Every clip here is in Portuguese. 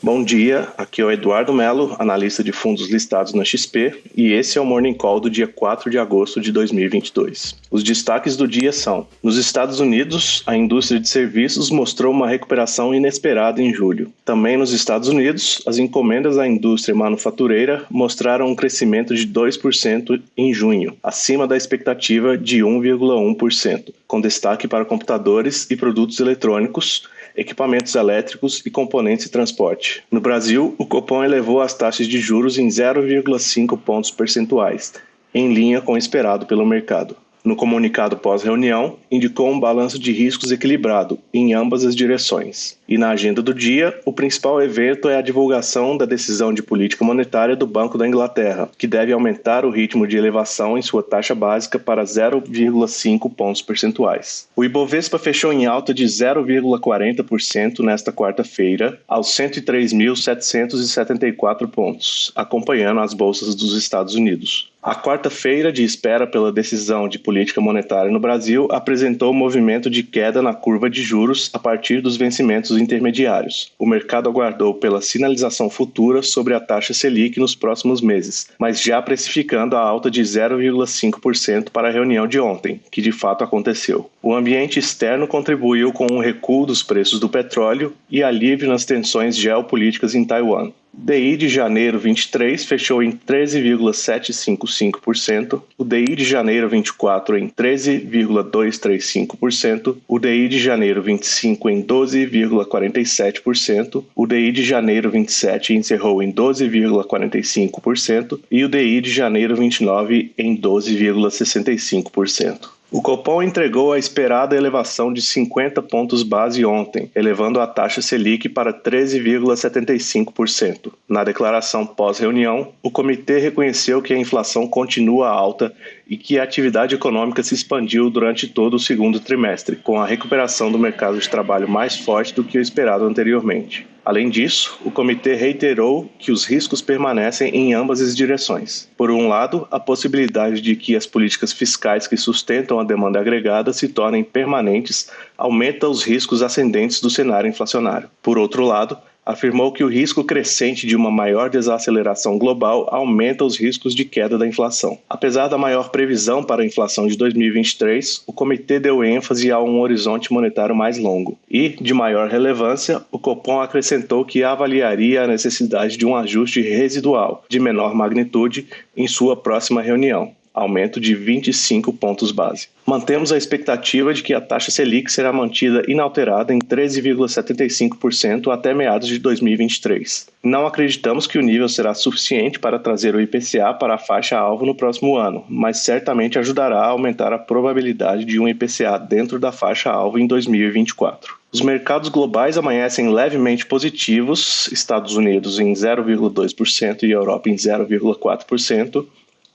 Bom dia, aqui é o Eduardo Melo, analista de fundos listados na XP, e esse é o Morning Call do dia 4 de agosto de 2022. Os destaques do dia são: nos Estados Unidos, a indústria de serviços mostrou uma recuperação inesperada em julho. Também nos Estados Unidos, as encomendas à indústria manufatureira mostraram um crescimento de 2% em junho, acima da expectativa de 1,1%, com destaque para computadores e produtos eletrônicos, equipamentos elétricos e componentes de transporte. No Brasil, o Copom elevou as taxas de juros em 0,5 pontos percentuais, em linha com o esperado pelo mercado. No comunicado pós-reunião, indicou um balanço de riscos equilibrado em ambas as direções. E na agenda do dia, o principal evento é a divulgação da decisão de política monetária do Banco da Inglaterra, que deve aumentar o ritmo de elevação em sua taxa básica para 0,5 pontos percentuais. O Ibovespa fechou em alta de 0,40% nesta quarta-feira, aos 103.774 pontos, acompanhando as bolsas dos Estados Unidos. A quarta-feira de espera pela decisão de política monetária no Brasil apresentou movimento de queda na curva de juros a partir dos vencimentos intermediários. O mercado aguardou pela sinalização futura sobre a taxa Selic nos próximos meses, mas já precificando a alta de 0,5% para a reunião de ontem, que de fato aconteceu. O ambiente externo contribuiu com um recuo dos preços do petróleo e alívio nas tensões geopolíticas em Taiwan. DI de janeiro 23 fechou em 13,755%, o DI de janeiro 24 em 13,235%, o DI de janeiro 25 em 12,47%, o DI de janeiro 27 encerrou em 12,45% e o DI de janeiro 29 em 12,65%. O Copom entregou a esperada elevação de 50 pontos base ontem, elevando a taxa Selic para 13,75%. Na declaração pós-reunião, o comitê reconheceu que a inflação continua alta e que a atividade econômica se expandiu durante todo o segundo trimestre, com a recuperação do mercado de trabalho mais forte do que o esperado anteriormente. Além disso, o comitê reiterou que os riscos permanecem em ambas as direções. Por um lado, a possibilidade de que as políticas fiscais que sustentam a demanda agregada se tornem permanentes aumenta os riscos ascendentes do cenário inflacionário. Por outro lado, afirmou que o risco crescente de uma maior desaceleração global aumenta os riscos de queda da inflação. Apesar da maior previsão para a inflação de 2023, o comitê deu ênfase a um horizonte monetário mais longo. E, de maior relevância, o Copom acrescentou que avaliaria a necessidade de um ajuste residual, de menor magnitude, em sua próxima reunião, aumento de 25 pontos base. Mantemos a expectativa de que a taxa Selic será mantida inalterada em 13,75% até meados de 2023. Não acreditamos que o nível será suficiente para trazer o IPCA para a faixa-alvo no próximo ano, mas certamente ajudará a aumentar a probabilidade de um IPCA dentro da faixa-alvo em 2024. Os mercados globais amanhecem levemente positivos, Estados Unidos em 0,2% e Europa em 0,4%,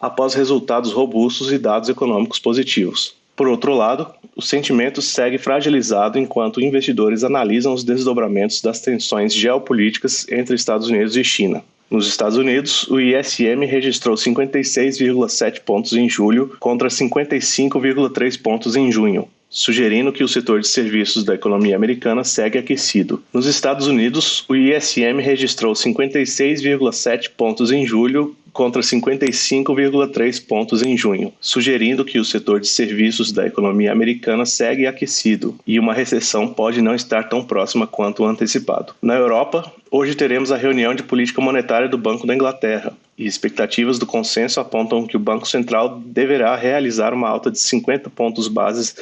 após resultados robustos e dados econômicos positivos. Por outro lado, o sentimento segue fragilizado enquanto investidores analisam os desdobramentos das tensões geopolíticas entre Estados Unidos e China. Nos Estados Unidos, o ISM registrou 56,7 pontos em julho contra 55,3 pontos em junho, sugerindo que o setor de serviços da economia americana segue aquecido. Nos Estados Unidos, o ISM registrou 56,7 pontos em julho contra 55,3 pontos em junho, sugerindo que o setor de serviços da economia americana segue aquecido e uma recessão pode não estar tão próxima quanto antecipado. Na Europa, hoje teremos a reunião de política monetária do Banco da Inglaterra e expectativas do consenso apontam que o Banco Central deverá realizar uma alta de 50 pontos bases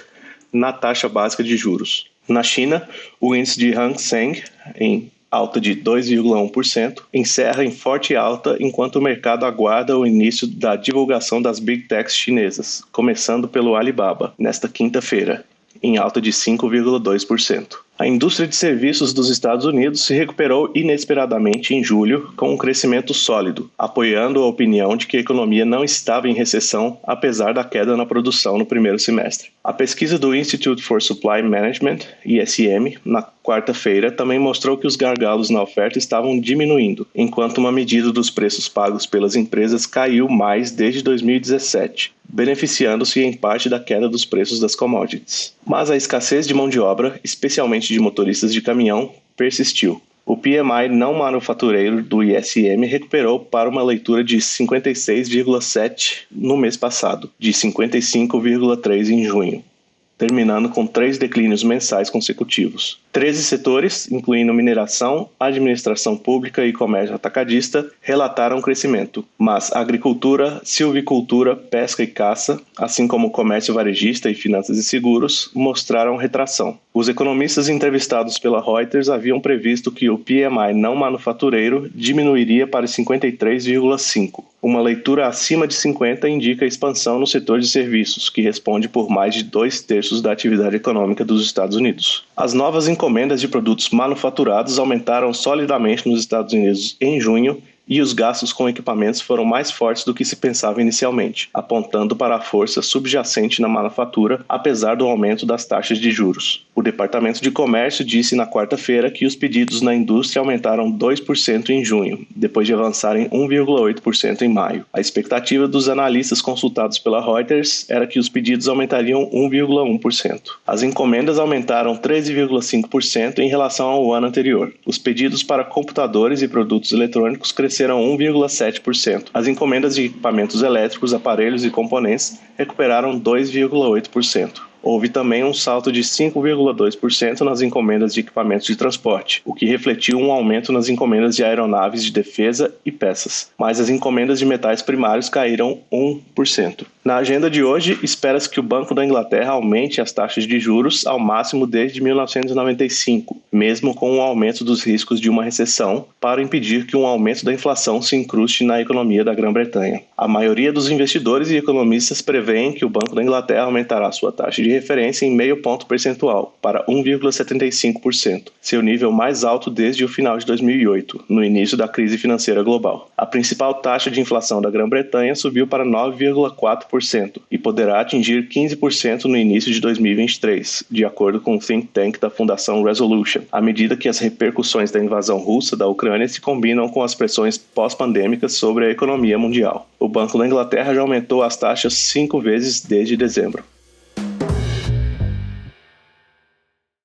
na taxa básica de juros. Na China, o índice de Hang Seng, em alta de 2,1%, encerra em forte alta enquanto o mercado aguarda o início da divulgação das Big Techs chinesas, começando pelo Alibaba, nesta quinta-feira, em alta de 5,2%. A indústria de serviços dos Estados Unidos se recuperou inesperadamente em julho, com um crescimento sólido, apoiando a opinião de que a economia não estava em recessão, apesar da queda na produção no primeiro semestre. A pesquisa do Institute for Supply Management, ISM, na quarta-feira, também mostrou que os gargalos na oferta estavam diminuindo, enquanto uma medida dos preços pagos pelas empresas caiu mais desde 2017, beneficiando-se em parte da queda dos preços das commodities. Mas a escassez de mão de obra, especialmente de motoristas de caminhão, persistiu. O PMI não manufatureiro do ISM recuperou para uma leitura de 56,7 no mês passado, de 55,3 em junho, terminando com 3 declínios mensais consecutivos. 13 setores, incluindo mineração, administração pública e comércio atacadista, relataram crescimento, mas agricultura, silvicultura, pesca e caça, assim como comércio varejista e finanças e seguros, mostraram retração. Os economistas entrevistados pela Reuters haviam previsto que o PMI não manufatureiro diminuiria para 53,5. Uma leitura acima de 50 indica expansão no setor de serviços, que responde por mais de 2/3 da atividade econômica dos Estados Unidos. As novas encomendas de produtos manufaturados aumentaram solidamente nos Estados Unidos em junho e os gastos com equipamentos foram mais fortes do que se pensava inicialmente, apontando para a força subjacente na manufatura, apesar do aumento das taxas de juros. O Departamento de Comércio disse na quarta-feira que os pedidos na indústria aumentaram 2% em junho, depois de avançarem 1,8% em maio. A expectativa dos analistas consultados pela Reuters era que os pedidos aumentariam 1,1%. As encomendas aumentaram 13,5% em relação ao ano anterior. Os pedidos para computadores e produtos eletrônicos cresceram 1,7%. As encomendas de equipamentos elétricos, aparelhos e componentes recuperaram 2,8%. Houve também um salto de 5,2% nas encomendas de equipamentos de transporte, o que refletiu um aumento nas encomendas de aeronaves de defesa e peças, mas as encomendas de metais primários caíram 1%. Na agenda de hoje, espera-se que o Banco da Inglaterra aumente as taxas de juros ao máximo desde 1995, mesmo com o aumento dos riscos de uma recessão, para impedir que um aumento da inflação se incruste na economia da Grã-Bretanha. A maioria dos investidores e economistas prevêem que o Banco da Inglaterra aumentará sua taxa de referência em meio ponto percentual, para 1,75%, seu nível mais alto desde o final de 2008, no início da crise financeira global. A principal taxa de inflação da Grã-Bretanha subiu para 9,4% e poderá atingir 15% no início de 2023, de acordo com o think tank da Fundação Resolution, à medida que as repercussões da invasão russa da Ucrânia se combinam com as pressões pós-pandêmicas sobre a economia mundial. O Banco da Inglaterra já aumentou as taxas 5 vezes desde dezembro.